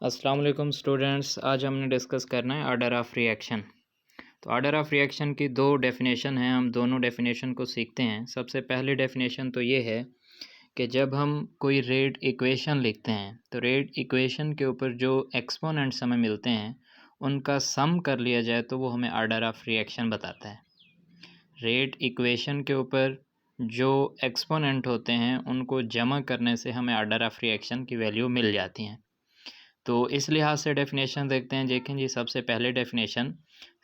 अस्सलाम वालेकुम स्टूडेंट्स। आज हमने डिस्कस करना है ऑर्डर ऑफ़ रिएक्शन। तो ऑर्डर ऑफ़ रिएक्शन की दो डेफिनेशन हैं, हम दोनों डेफिनेशन को सीखते हैं। सबसे पहली डेफिनेशन तो ये है कि जब हम कोई रेट इक्वेशन लिखते हैं तो रेट इक्वेशन के ऊपर जो एक्सपोनेंट्स हमें मिलते हैं उनका सम कर लिया जाए तो वो हमें ऑर्डर ऑफ़ रिएक्शन बताता है। रेट इक्वेशन के ऊपर जो एक्सपोनेंट होते हैं उनको जमा करने से हमें ऑर्डर ऑफ़ रिएक्शन की वैल्यू मिल जाती हैं। तो इस लिहाज से डेफिनेशन देखते हैं। देखें जी, सबसे पहले definition,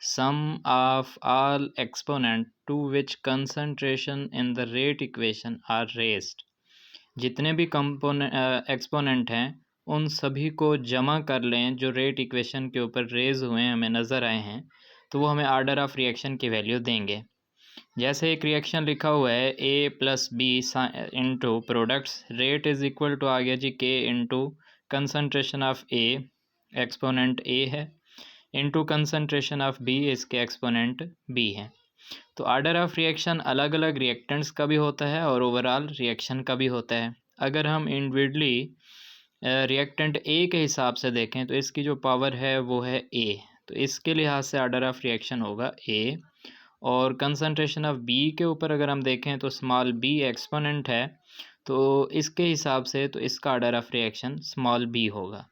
sum of all exponent to which concentration in the rate equation are raised. जितने भी एक्सपोनेंट हैं उन सभी को जमा कर लें जो रेट इक्वेशन के ऊपर रेज हुए हमें नज़र आए हैं, तो वो हमें ऑर्डर ऑफ़ रिएक्शन की वैल्यू देंगे। जैसे एक रिएक्शन लिखा हुआ है A plus B into products, rate is equal to आ गया जी के into concentration of A, exponent A है, इंटू कंसनट्रेशन ऑफ बी, इसके एक्सपोनेंट बी है। तो ऑर्डर ऑफ रिएक्शन अलग अलग रिएक्टेंट्स का भी होता है और ओवरऑल रिएक्शन का भी होता है। अगर हम इंडिविजुअली रिएक्टेंट ए के हिसाब से देखें तो इसकी जो पावर है वो है ए, तो इसके लिहाज से ऑर्डर ऑफ रिएक्शन होगा ए। और कंसंट्रेशन ऑफ बी के ऊपर अगर हम देखें तो स्मॉल बी एक्सपोनेंट है, तो इसके हिसाब से तो इसका order of reaction small b होगा।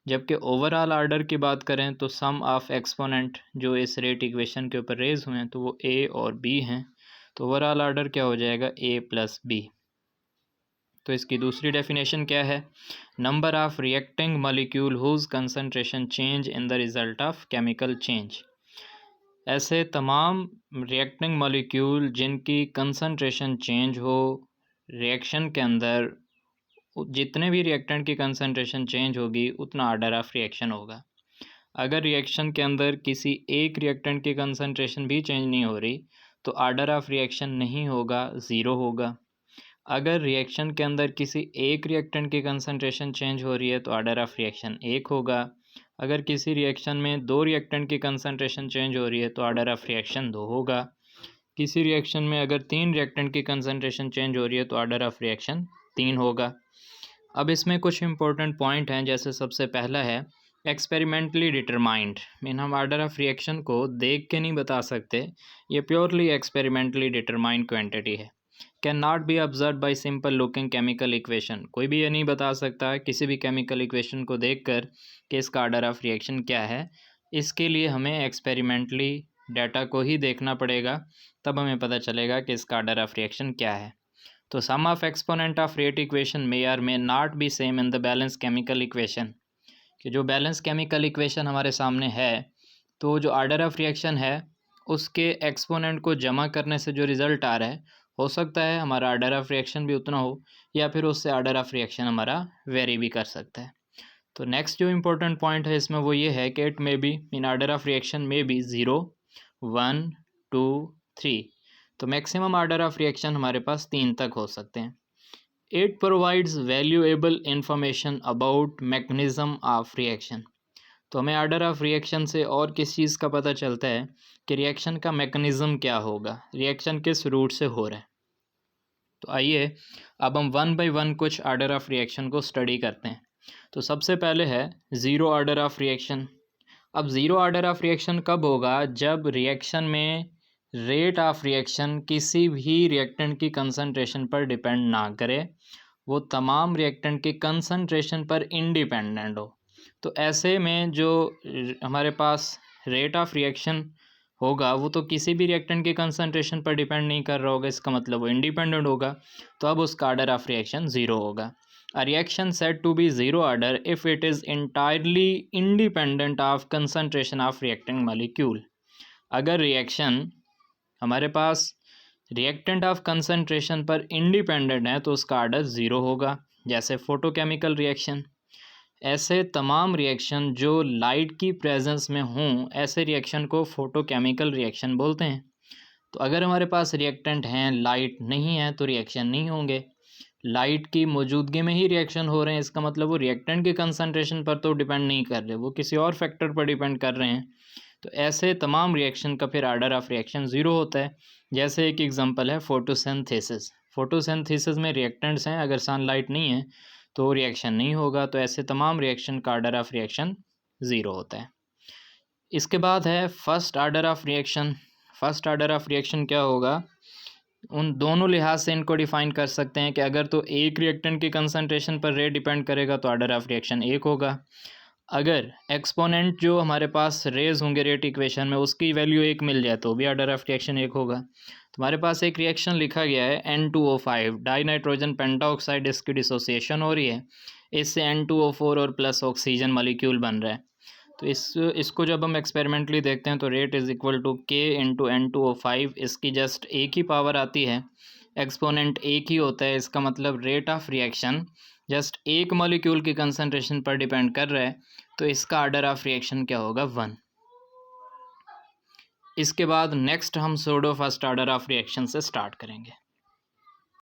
जबकि ओवरऑल ऑर्डर की बात करें तो सम ऑफ एक्सपोनेंट जो इस रेट इक्वेशन के ऊपर रेज हुए हैं तो वो ए और बी हैं, तो ओवरऑल ऑर्डर क्या हो जाएगा, ए प्लस बी। तो इसकी दूसरी डेफिनेशन क्या है, number of reacting molecule whose concentration change in the result of chemical change. ऐसे तमाम रिएक्टिंग मॉलिक्यूल जिनकी कंसंट्रेशन चेंज हो रिएक्शन के अंदर, जितने भी रिएक्टेंट की कंसंट्रेशन चेंज होगी उतना ऑर्डर ऑफ रिएक्शन होगा। अगर रिएक्शन के अंदर किसी एक रिएक्टेंट की कंसंट्रेशन भी चेंज नहीं हो रही तो ऑर्डर ऑफ रिएक्शन नहीं होगा, ज़ीरो होगा। अगर रिएक्शन के अंदर किसी एक रिएक्टेंट की कंसंट्रेशन चेंज हो रही है तो ऑर्डर ऑफ रिएक्शन एक होगा। अगर किसी रिएक्शन में दो रिएक्टेंट की कंसंट्रेशन चेंज हो रही है तो ऑर्डर ऑफ रिएक्शन दो होगा। किसी रिएक्शन में अगर तीन रिएक्टेंट की कंसंट्रेशन चेंज हो रही है तो ऑर्डर ऑफ रिएक्शन तीन होगा। अब इसमें कुछ इंपॉर्टेंट पॉइंट हैं, जैसे सबसे पहला है एक्सपेरिमेंटली डिटरमाइंड। मीन हम ऑर्डर ऑफ रिएक्शन को देख के नहीं बता सकते, ये प्योरली एक्सपेरिमेंटली डिटरमाइंड क्वांटिटी है। Can not be observe by simple looking chemical equation. कोई भी ये नहीं बता सकता किसी भी केमिकल इक्वेशन को देखकर कि इसका ऑर्डर ऑफ रिएक्शन क्या है। इसके लिए हमें एक्सपेरिमेंटली डाटा को ही देखना पड़ेगा, तब हमें पता चलेगा कि इसका ऑर्डर ऑफ रिएक्शन क्या है। तो sum of exponent of rate equation may or may not be same in the balance chemical equation. कि जो बैलेंस केमिकल इक्वेशन हमारे सामने है, तो जो ऑर्डर ऑफ रिएक्शन है उसके एक्सपोनेंट को जमा करने से जो रिज़ल्ट आ रहा है, हो सकता है हमारा ऑर्डर ऑफ रिएक्शन भी उतना हो या फिर उससे ऑर्डर ऑफ रिएक्शन हमारा वेरी भी कर सकता है। तो नेक्स्ट जो इम्पोर्टेंट पॉइंट है इसमें वो ये है कि it may be in order of reaction may be 0, 1, 2, 3। तो मैक्सिमम ऑर्डर ऑफ रिएक्शन हमारे पास 3 तक हो सकते हैं। It provides valuable information about mechanism of reaction. तो हमें ऑर्डर ऑफ रिएक्शन से और किस चीज़ का पता चलता है कि रिएक्शन का मैकेनिज्म क्या होगा, रिएक्शन किस रूट से हो रहा है। तो आइए अब हम वन बाय वन कुछ ऑर्डर ऑफ रिएक्शन को स्टडी करते हैं। तो सबसे पहले है ज़ीरो ऑर्डर ऑफ रिएक्शन। अब ज़ीरो ऑर्डर ऑफ रिएक्शन कब होगा, जब रिएक्शन में रेट ऑफ रिएक्शन किसी भी रिएक्टेंट की कंसंट्रेशन पर डिपेंड ना करे, वो तमाम रिएक्टेंट की कंसंट्रेशन पर इंडिपेंडेंट हो। तो ऐसे में जो हमारे पास रेट ऑफ रिएक्शन होगा वो तो किसी भी रिएक्टेंट की कंसंट्रेशन पर डिपेंड नहीं कर रहा होगा, इसका मतलब वो इंडिपेंडेंट होगा, तो अब उसका ऑर्डर ऑफ रिएक्शन ज़ीरो होगा। A reaction said to be zero order if it is entirely independent of concentration of reacting molecule। अगर रिएक्शन हमारे पास रिएक्टेंट ऑफ कंसंट्रेशन पर इंडिपेंडेंट है तो उसका ऑर्डर ज़ीरो होगा, जैसे फोटोकेमिकल रिएक्शन। ऐसे तमाम रिएक्शन जो लाइट की प्रेजेंस में हों, ऐसे रिएक्शन को फोटोकेमिकल रिएक्शन बोलते हैं। तो अगर हमारे पास रिएक्टेंट हैं, लाइट नहीं है, तो रिएक्शन नहीं होंगे। लाइट की मौजूदगी में ही रिएक्शन हो रहे हैं, इसका मतलब वो रिएक्टेंट की कंसंट्रेशन पर तो डिपेंड नहीं कर रहे, वो किसी और फैक्टर पर डिपेंड कर रहे हैं। तो ऐसे तमाम रिएक्शन का फिर ऑर्डर ऑफ रिएक्शन ज़ीरो होता है। जैसे एक एग्जांपल है फोटोसिंथेसिस। फोटोसिंथेसिस में रिएक्टेंट्स हैं, अगर सनलाइट नहीं है तो रिएक्शन नहीं होगा। तो ऐसे तमाम रिएक्शन का ऑर्डर ऑफ रिएक्शन 0 होता है। इसके बाद है first order of reaction. First order of reaction क्या होगा, उन दोनों लिहाज से इनको डिफ़ाइन कर सकते हैं कि अगर तो एक रिएक्टेंट की कंसंट्रेशन पर रेट डिपेंड करेगा तो ऑर्डर ऑफ रिएक्शन 1 होगा। अगर एक्सपोनेंट जो हमारे पास रेज होंगे रेट इक्वेशन में उसकी वैल्यू 1 मिल जाए तो भी ऑर्डर ऑफ रिएक्शन 1 होगा। तो हमारे पास एक रिएक्शन लिखा गया है N2O5 डाई नाइट्रोजन पेंटाऑक्साइड, इसकी डिसोसिएशन हो रही है, इससे N2O4 और प्लस ऑक्सीजन मॉलिक्यूल बन रहा है। तो इसको जब हम एक्सपेरिमेंटली देखते हैं तो rate is equal to K into N2O5, इसकी जस्ट एक ही पावर आती है, एक्सपोनेंट एक ही होता है। इसका मतलब रेट ऑफ रिएक्शन जस्ट एक मॉलिक्यूल की कंसंट्रेशन पर डिपेंड कर रहा है। तो इसका ऑर्डर ऑफ रिएक्शन क्या होगा, 1। इसके बाद नेक्स्ट हम pseudo first order of reaction से स्टार्ट करेंगे।